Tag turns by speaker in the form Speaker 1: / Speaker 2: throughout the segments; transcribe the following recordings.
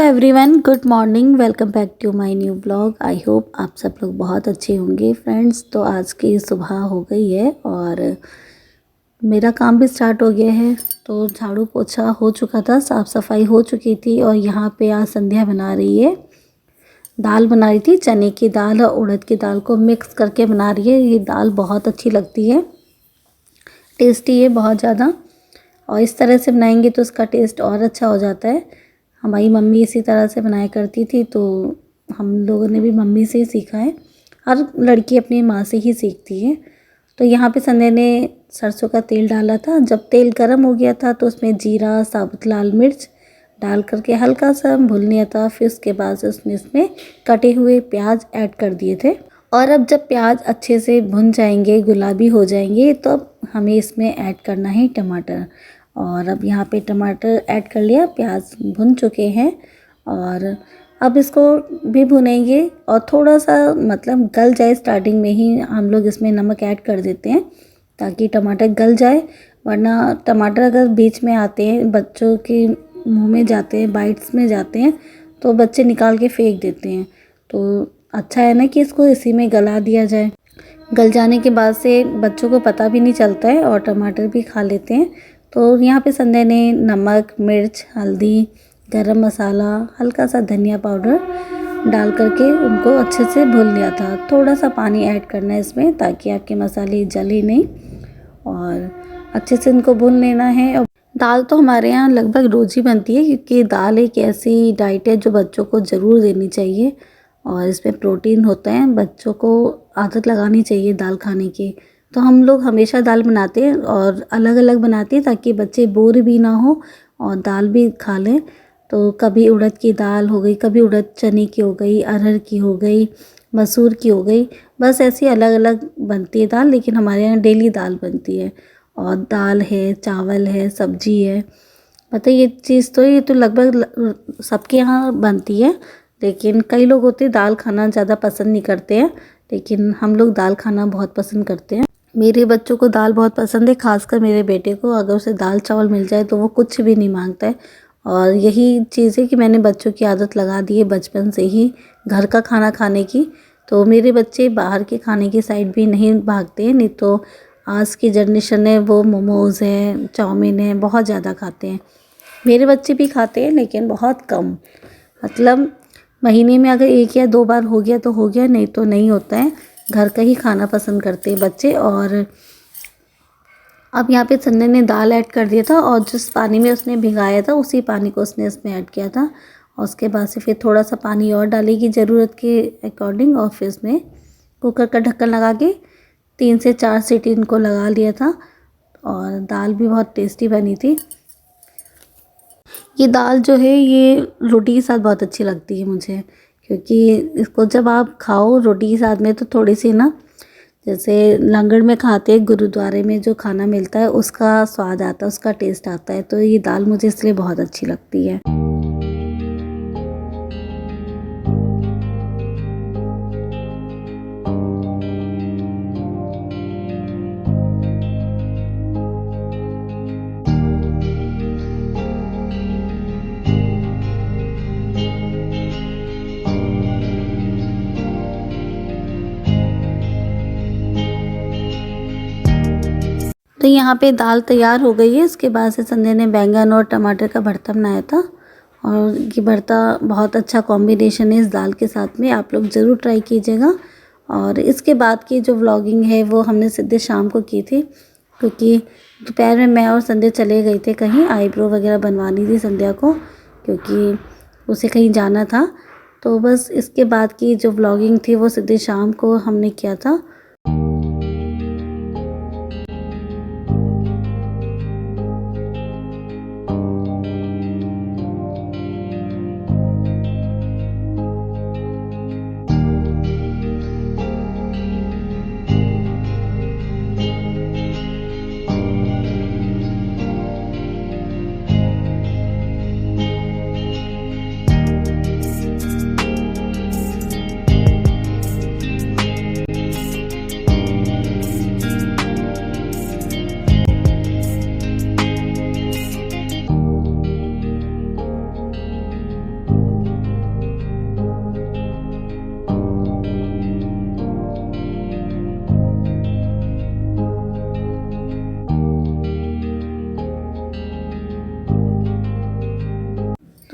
Speaker 1: Everyone, good morning. Welcome back to my new blog. I hope आप सब लोग बहुत अच्छे होंगे फ्रेंड्स। तो आज की सुबह हो गई है और मेरा काम भी स्टार्ट हो गया है। तो झाड़ू पोछा हो चुका था, साफ़ सफाई हो चुकी थी और यहाँ पे आज संध्या बना रही है। दाल बना रही थी, चने की दाल और उड़द की दाल को मिक्स करके बना रही है। ये दाल बहुत अच्छी लगती है, टेस्टी है बहुत ज़्यादा, और इस तरह से बनाएंगे तो उसका टेस्ट और अच्छा हो जाता है। हमारी मम्मी इसी तरह से बनाया करती थी, तो हम लोगों ने भी मम्मी से ही सीखा है। हर लड़की अपनी माँ से ही सीखती है। तो यहाँ पे संध्या ने सरसों का तेल डाला था। जब तेल गर्म हो गया था तो उसमें जीरा, साबुत लाल मिर्च डाल करके हल्का सा भून लिया था। फिर उसके बाद से उसने इसमें कटे हुए प्याज ऐड कर दिए थे। और अब जब प्याज अच्छे से भुन जाएंगे, गुलाबी हो जाएंगे, तो अब हमें इसमें ऐड करना है टमाटर। और अब यहाँ पे टमाटर ऐड कर लिया, प्याज भुन चुके हैं और अब इसको भी भुनेंगे और थोड़ा सा मतलब गल जाए। स्टार्टिंग में ही हम लोग इसमें नमक ऐड कर देते हैं ताकि टमाटर गल जाए, वरना टमाटर अगर बीच में आते हैं, बच्चों के मुंह में जाते हैं, बाइट्स में जाते हैं, तो बच्चे निकाल के फेंक देते हैं। तो अच्छा है ना कि इसको इसी में गला दिया जाए। गल जाने के बाद से बच्चों को पता भी नहीं चलता है और टमाटर भी खा लेते हैं। तो यहाँ पे संध्या ने नमक, मिर्च, हल्दी, गरम मसाला, हल्का सा धनिया पाउडर डाल करके उनको अच्छे से भून लिया था। थोड़ा सा पानी ऐड करना है इसमें ताकि आपके मसाले जले नहीं, और अच्छे से इनको भून लेना है। और दाल तो हमारे यहाँ लगभग रोज़ ही बनती है, क्योंकि दाल एक ऐसी डाइट है जो बच्चों को ज़रूर देनी चाहिए और इसमें प्रोटीन होता है। बच्चों को आदत लगानी चाहिए दाल खाने की। तो हम लोग हमेशा दाल बनाते हैं और अलग अलग बनाते हैं ताकि बच्चे बोर भी ना हो और दाल भी खा लें। तो कभी उड़द की दाल हो गई, कभी उड़द चने की हो गई, अरहर की हो गई, मसूर की हो गई, बस ऐसी अलग अलग बनती है दाल। लेकिन हमारे यहाँ डेली दाल बनती है, और दाल है, चावल है, सब्जी है। मतलब ये तो लगभग सबके यहाँ बनती है। लेकिन कई लोग होते हैं दाल खाना ज़्यादा पसंद नहीं करते हैं, लेकिन हम लोग दाल खाना बहुत पसंद करते हैं। मेरे बच्चों को दाल बहुत पसंद है, खासकर मेरे बेटे को। अगर उसे दाल चावल मिल जाए तो वो कुछ भी नहीं मांगता है। और यही चीज़ है कि मैंने बच्चों की आदत लगा दी है बचपन से ही घर का खाना खाने की। तो मेरे बच्चे बाहर के खाने की साइड भी नहीं भागते हैं। नहीं तो आज की जनरेशन है वो मोमोज़ है, चाउमीन है, बहुत ज़्यादा खाते हैं। मेरे बच्चे भी खाते हैं लेकिन बहुत कम, मतलब महीने में अगर 1 या 2 बार हो गया तो हो गया, नहीं तो नहीं होता है। घर का ही खाना पसंद करते हैं बच्चे। और अब यहाँ पे संध्या ने दाल ऐड कर दिया था और जिस पानी में उसने भिगाया था उसी पानी को उसने इसमें ऐड किया था। और उसके बाद से फिर थोड़ा सा पानी और डालेगी ज़रूरत के अकॉर्डिंग, और फिर इसमें कुकर का ढक्कन लगा के 3 से 4 सीटी इनको लगा लिया था। और दाल भी बहुत टेस्टी बनी थी। ये दाल जो है ये रोटी के साथ बहुत अच्छी लगती है मुझे, क्योंकि इसको जब आप खाओ रोटी के साथ में तो थोड़ी सी ना, जैसे लंगर में खाते हैं, गुरुद्वारे में जो खाना मिलता है उसका स्वाद आता है, उसका टेस्ट आता है। तो ये दाल मुझे इसलिए बहुत अच्छी लगती है। तो यहाँ पे दाल तैयार हो गई है। इसके बाद से संध्या ने बैंगन और टमाटर का भरता बनाया था, और ये भरता बहुत अच्छा कॉम्बिनेशन है इस दाल के साथ में। आप लोग ज़रूर ट्राई कीजिएगा। और इसके बाद की जो व्लॉगिंग है वो हमने सीधे शाम को की थी, क्योंकि दोपहर में मैं और संध्या चले गए थे कहीं, आईब्रो वगैरह बनवानी थी संध्या को, क्योंकि उसे कहीं जाना था। तो बस इसके बाद की जो व्लॉगिंग थी वो सीधे शाम को हमने किया था।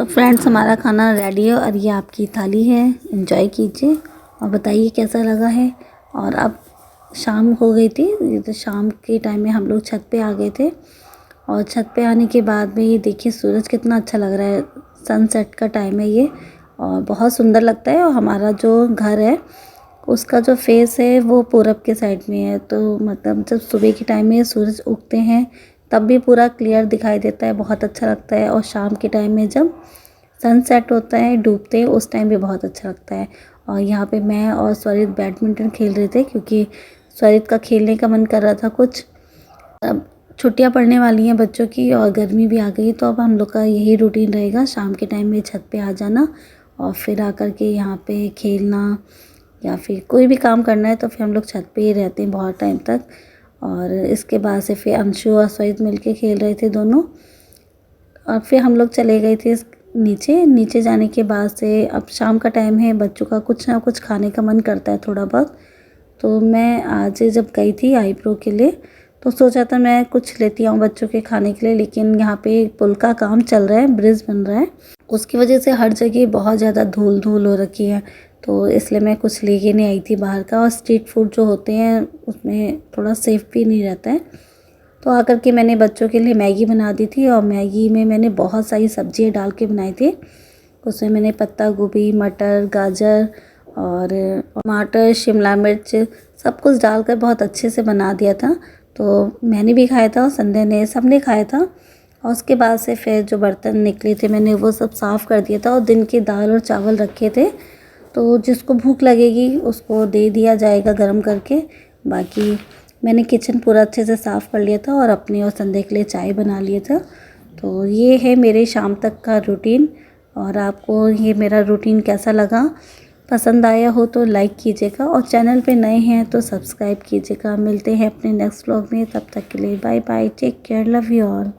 Speaker 1: तो फ्रेंड्स हमारा खाना रेडी है और ये आपकी थाली है, एंजॉय कीजिए और बताइए कैसा लगा है। और अब शाम हो गई थी, ये तो शाम के टाइम में हम लोग छत पे आ गए थे और छत पे आने के बाद में ये देखिए सूरज कितना अच्छा लग रहा है। सनसेट का टाइम है ये और बहुत सुंदर लगता है। और हमारा जो घर है उसका जो फेस है वो पूरब के साइड में है, तो मतलब जब सुबह के टाइम में सूरज उगते हैं तब भी पूरा क्लियर दिखाई देता है, बहुत अच्छा लगता है। और शाम के टाइम में जब सनसेट होता है, डूबते हैं, उस टाइम भी बहुत अच्छा लगता है। और यहाँ पे मैं और स्वरित बैडमिंटन खेल रहे थे क्योंकि स्वरित का खेलने का मन कर रहा था कुछ। अब छुट्टियाँ पड़ने वाली हैं बच्चों की और गर्मी भी आ गई, तो अब हम लोग का यही रूटीन रहेगा, शाम के टाइम में छत पे आ जाना और फिर आकर के यहाँ पे खेलना या फिर कोई भी काम करना है तो फिर हम लोग छत पे ही रहते हैं बहुत टाइम तक। और इसके बाद से फिर अंशु और स्वरित मिलके खेल रहे थे दोनों और फिर हम लोग चले गए थे नीचे जाने के बाद से अब शाम का टाइम है, बच्चों का कुछ ना कुछ खाने का मन करता है थोड़ा बहुत। तो मैं आज जब गई थी आईब्रो के लिए तो सोचा था मैं कुछ लेती आऊँ बच्चों के खाने के लिए, लेकिन यहाँ पे पुल का काम चल रहा है, ब्रिज बन रहा है, उसकी वजह से हर जगह बहुत ज़्यादा धूल धूल हो रखी है, तो इसलिए मैं कुछ लेके नहीं आई थी बाहर का। और स्ट्रीट फूड जो होते हैं उसमें थोड़ा सेफ भी नहीं रहता है, तो आकर के मैंने बच्चों के लिए मैगी बना दी थी और मैगी में मैंने बहुत सारी सब्जियां डाल के बनाई थी। उसमें मैंने पत्ता गोभी, मटर, गाजर और टमाटर, शिमला मिर्च सब कुछ डालकर बहुत अच्छे से बना दिया था। तो मैंने भी खाया था और संध्या ने, सबने खाया था। और उसके बाद से फिर जो बर्तन निकले थे मैंने वो सब साफ़ कर दिया था और दिन के दाल और चावल रखे थे, तो जिसको भूख लगेगी उसको दे दिया जाएगा गरम करके। बाकी मैंने किचन पूरा अच्छे से साफ़ कर लिया था और अपने और संध्या के लिए चाय बना लिया था। तो ये है मेरे शाम तक का रूटीन। और आपको ये मेरा रूटीन कैसा लगा, पसंद आया हो तो लाइक कीजिएगा और चैनल पे नए हैं तो सब्सक्राइब कीजिएगा। मिलते हैं अपने नेक्स्ट व्लॉग में, तब तक के लिए bye bye, take care, love you all.